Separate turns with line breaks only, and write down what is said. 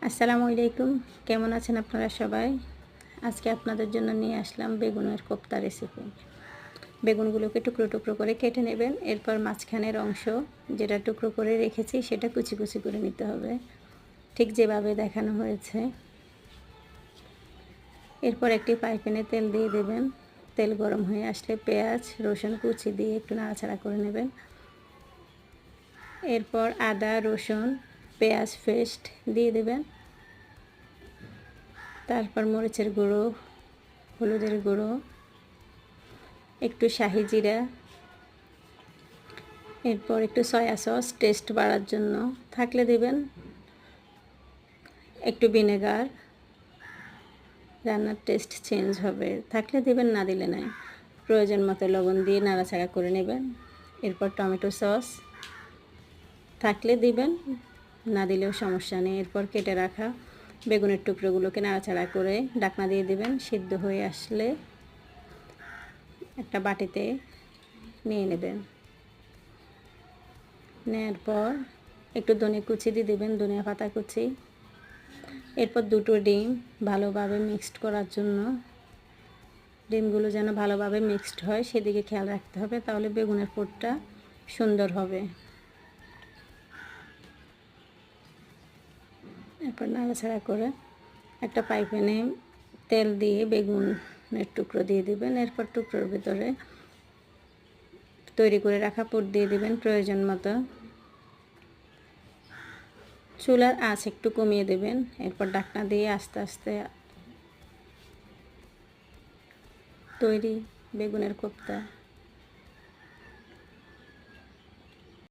আসসালামু আলাইকুম। কেমন আছেন আপনারা সবাই? আজকে আপনাদের জন্য নিয়ে আসলাম বেগুনের কোপ্তা রেসিপি। বেগুনগুলোকে টুকরো, টুকরো করে কেটে নেবেন। এরপর মাঝখানের অংশ যেটা টুকরো করে রেখেছি সেটা কুচি, কুচি করে নিতে হবে। ঠিক যেভাবে দেখানো হয়েছে। এরপর একটি ফ্রাই প্যানে তেল দিয়ে দেবেন। তেল গরম হয়ে আসলে পেঁয়াজ, রসুন কুচি দিয়ে একটু নাড়াচাড়া করে নেবেন। এরপর আদা, রসুন, পেঁয়াজ পেস্ট দিয়ে দেবেন। তারপর মরিচের গুঁড়ো, হলুদের গুঁড়ো, একটু শাহি জিরা, এরপর একটু সয়া সস টেস্ট বাড়ার জন্য থাকলে দেবেন, একটু ভিনেগার, রান্নার টেস্ট চেঞ্জ হবে, থাকলে দেবেন, না দিলে নাই। প্রয়োজন মতো লবণ দিয়ে নাড়াচাড়া করে নেবেন। এরপর টমেটো সস থাকলে দিবেন, না দিলেও সমস্যা নেই। এরপর কেটে রাখা বেগুনের টুকরোগুলোকে নাড়াচাড়া করে ঢাকনা দিয়ে দেবেন। সিদ্ধ হয়ে আসলে একটা বাটিতে নিয়ে নেবেন। নেওয়ার পর একটু ধনে কুচি দিয়ে দেবেন, ধনিয়া পাতা কুচি। এরপর দুটো ডিম ভালোভাবে মিক্সড করার জন্য, ডিমগুলো যেন ভালোভাবে মিক্সড হয় সেদিকে খেয়াল রাখতে হবে, তাহলে বেগুনের পুরটা সুন্দর হবে। এরপর নাড়াচাড়া করে একটা ফ্রাই প্যানে তেল দিয়ে বেগুনের টুকরো দিয়ে দিবেন। এরপর টুকরোর ভিতরে তৈরি করে রাখা পুর দিয়ে দিবেন প্রয়োজন মতো। চুলার আঁচ একটু কমিয়ে দেবেন। এরপর ঢাকনা দিয়ে আস্তে আস্তে তৈরি বেগুনের কোপ্তা।